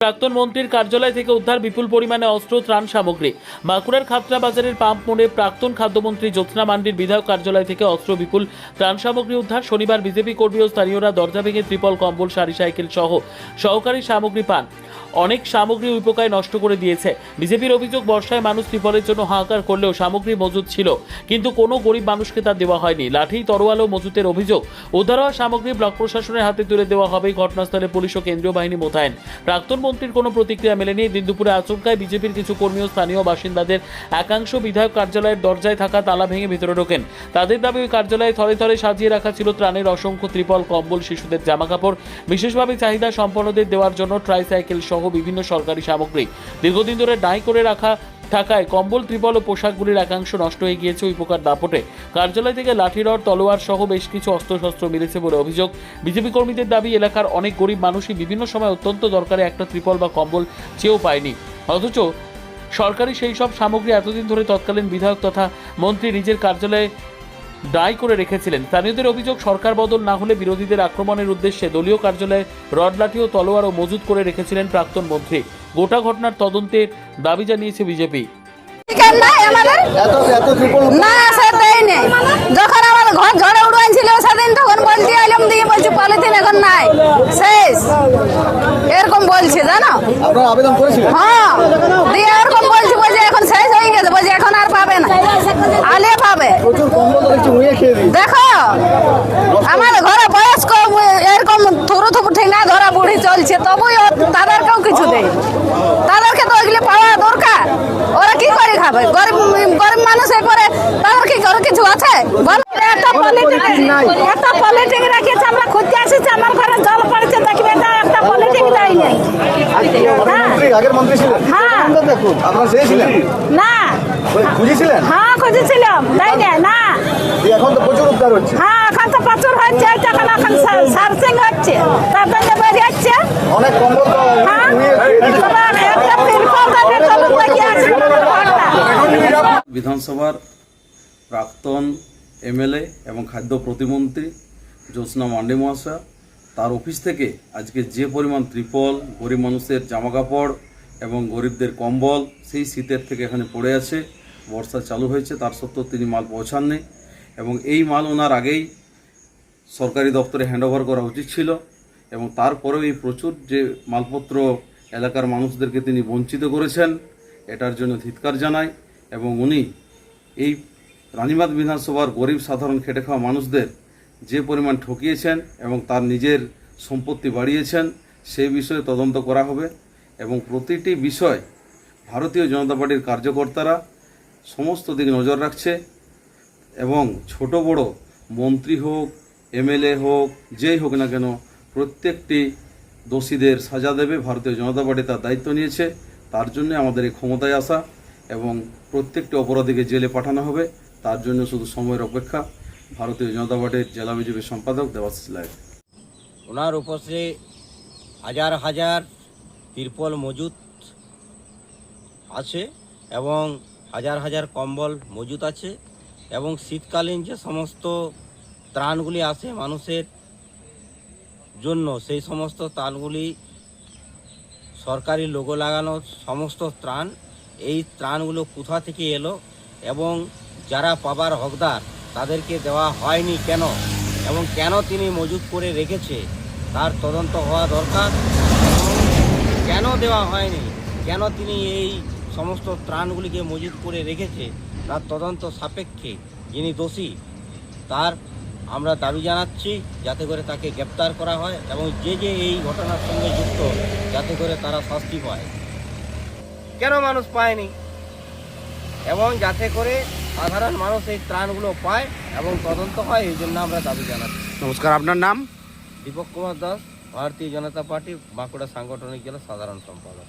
প্রাক্তন মন্ত্রীর কার্যালয় থেকে উদ্ধার বিপুল পরিমাণে অস্ত্র ত্রাণ সামগ্রী। বাঁকুড়ার খাতড়া বাজারের পাম্প মোড়ে প্রাক্তন খাদ্যমন্ত্রী জ্যোৎস্না মান্ডির বিধায়ক কার্যালয় থেকে অস্ত্র বিপুল ত্রাণ সামগ্রী উদ্ধার। শনিবার বিজেপি কর্মী ও স্থানীয়রা দরজা ভেঙে ত্রিপল, কম্বল, সারি সাইকেল সহ সহকারী সামগ্রী পান। অনেক সামগ্রী উইপোকায় নষ্ট করে দিয়েছে। বিজেপির অভিযোগ, বর্ষায় মানুষ ত্রিপলের জন্য হাহাকার করলেও সামগ্রী মজুদ ছিল, কিন্তু কোনো গরিব মানুষকে তা দেওয়া হয়নি। লাঠি, তরোয়াল ও মজুতের অভিযোগ। উদ্ধার হওয়া সামগ্রী ব্লক প্রশাসনের হাতে তুলে দেওয়া হবে। ঘটনাস্থলে পুলিশ ও কেন্দ্রীয় বাহিনী মোতায়েন। প্রাক্তন মন্ত্রীর কোনো প্রতিক্রিয়া মেলেনি। দিন দুপুরে আচমকায় বিজেপির কিছু কর্মী ও স্থানীয় বাসিন্দাদের একাংশ বিধায়ক কার্যালয়ের দরজায় থাকা তালা ভেঙে ভিতরে ঢোকেন। তাদের দাবি, ওই কার্যালয়ে থরে থরে সাজিয়ে রাখা ছিল ত্রাণের অসংখ্য ত্রিপল, কম্বল, শিশুদের জামাকাপড়, বিশেষভাবে চাহিদা সম্পন্নদের দেওয়ার জন্য ট্রাইসাইকেল সহ বিভিন্ন সরকারি সামগ্রী। দীর্ঘদিন ধরে ডাই করে রাখা থাকায় কম্বল, ত্রিপল ও পোশাকগুলির একাংশ নষ্ট হয়ে গিয়েছে ওই পোকার দাপটে। কার্যালয় থেকে লাঠি, রড, তলোয়ার সহ বেশ কিছু অস্ত্রশস্ত্র মিলেছে বলে অভিযোগ। বিজেপি কর্মীদের দাবি, এলাকার অনেক গরিব মানুষই বিভিন্ন সময় অত্যন্ত দরকারে একটা ত্রিপল বা কম্বল চেয়েও পায়নি, অথচ সরকারি সেই সব সামগ্রী এতদিন ধরে তৎকালীন বিধায়ক তথা মন্ত্রী নিজের কার্যালয়ে ডাই করে রেখেছিলেন। স্থানীয়দের অভিযোগ, সরকার বদল না হলে বিরোধীদের আক্রমণের উদ্দেশ্যে দলীয় কার্যালয়ে রড, লাঠি ও তলোয়ারও মজুত করে রেখেছিলেন প্রাক্তন মন্ত্রী। গোটা ঘটনার তদন্তের দাবি জানিয়েছে বিজেপি। যখন আমার ঘর ঝড়ে উড়াইছিল সেদিন তখন বলছি আলম দিয়ে বলছি পলিথিন এখন নাই, শেষ, এরকম বলছে জানো। হ্যাঁ, দিয়ে এরকম বলছি, বলছে এখন শেষ হয়ে গেছে, বলছে এখন আর পাবে না, আলে পাবে। দেখো আমার ঘরে বয়স্ক এরকম থুরু থুরু ঠেঙ্গা ধরা বুড়ি চলছে, তবুই তাদেরকেও কিছু দেয়। তাদেরকে তো ওইগুলো পাওয়া দরকার। ওরা কি করে খাবে? গরিব গরিব মানুষ পরে তাদের কি করে কিছু আছে? একটা পলিটিক রাখিয়েছে, আমরা খুঁজতে আসিছি, আমার ঘরে জল পড়েছে, দেখবে একটা পলিটিক দেয় নাই। না, হ্যাঁ খুঁজেছিলাম, দেয় না। এখন তো প্রচুর উদ্ধার হচ্ছে। হ্যাঁ, এখন তো প্রচুর হচ্ছে, এখন সার্চিং হচ্ছে, তারপরে বেরিয়ে যাচ্ছে অনেক কম্বল। বিধানসভার প্রাক্তন এমএলএ এবং খাদ্য প্রতিমন্ত্রী জ্যোৎস্না মান্ডি মহাশয়া, তার অফিস থেকে আজকে যে পরিমাণ ত্রিপল, গরিব মানুষের জামাকাপড় এবং গরিবদের কম্বল সেই শীতের থেকে এখানে পড়ে আছে, বর্ষা চালু হয়েছে, তার সত্ত্বেও তিনি মাল পৌঁছাননি এবং এই মাল ওনার আগেই সরকারি দপ্তরে হ্যান্ডওভার করা উচিত ছিল এবং তারপরেও এই প্রচুর যে মালপত্র এলাকার মানুষদেরকে তিনি বঞ্চিত করেছেন, এটার জন্য ধিক্কার জানাই। এবং উনি এই রানীবাঁধ বিধানসভার গরিব সাধারণ খেটে খাওয়া মানুষদের যে পরিমাণ ঠকিয়েছেন এবং তার নিজের সম্পত্তি বাড়িয়েছেন, সেই বিষয়ে তদন্ত করা হবে এবং প্রতিটি বিষয় ভারতীয় জনতা পার্টির কার্যকর্তারা সমস্ত দিকে নজর রাখছে এবং ছোট বড় মন্ত্রী হোক, এমএলএ হোক, যেই হোক না কেন, প্রত্যেকটি দোষীদের সাজা দেবে। ভারতীয় জনতা পার্টি তার দায়িত্ব নিয়েছে, তার জন্য আমাদের এই ক্ষমতায় আসা এবং প্রত্যেকটি অপরাধীকে জেলে পাঠানো হবে, তার জন্য শুধু সময়ের অপেক্ষা। ভারতীয় জনতা পার্টির জেলা বিজেপির সম্পাদক দেবাশিস লাইভ। ওনার উপরে হাজার হাজার তিরপল মজুত আছে এবং হাজার হাজার কম্বল মজুত আছে এবং শীতকালীন যে সমস্ত ত্রাণগুলি আসে মানুষের জন্য, সেই সমস্ত ত্রাণগুলি সরকারি লোগো লাগানো সমস্ত ত্রাণ, এই ত্রাণগুলো কোথা থেকে এলো এবং যারা পাবার হকদার তাদেরকে দেওয়া হয়নি কেন এবং কেন তিনি মজুত করে রেখেছে তার তদন্ত হওয়া দরকার। কেন দেওয়া হয়নি, কেন তিনি এই সমস্ত ত্রাণগুলিকে মজুত করে রেখেছে, তার তদন্ত সাপেক্ষে যিনি দোষী তার আমরা দাবি জানাচ্ছি যাতে করে তাকে গ্রেপ্তার করা হয় এবং যে এই ঘটনার সঙ্গে যুক্ত যাতে করে তারা শাস্তি পায়। কেন মানুষ পায়নি এবং যাতে করে সাধারণ মানুষ এই ত্রাণগুলো পায় এবং তদন্ত হয়, এই জন্য আমরা দাবি জানাচ্ছি। নমস্কার, আপনার নাম? দীপক কুমার দাস, ভারতীয় জনতা পার্টি বাঁকুড়া সাংগঠনিক জেলা সাধারণ সম্পাদক।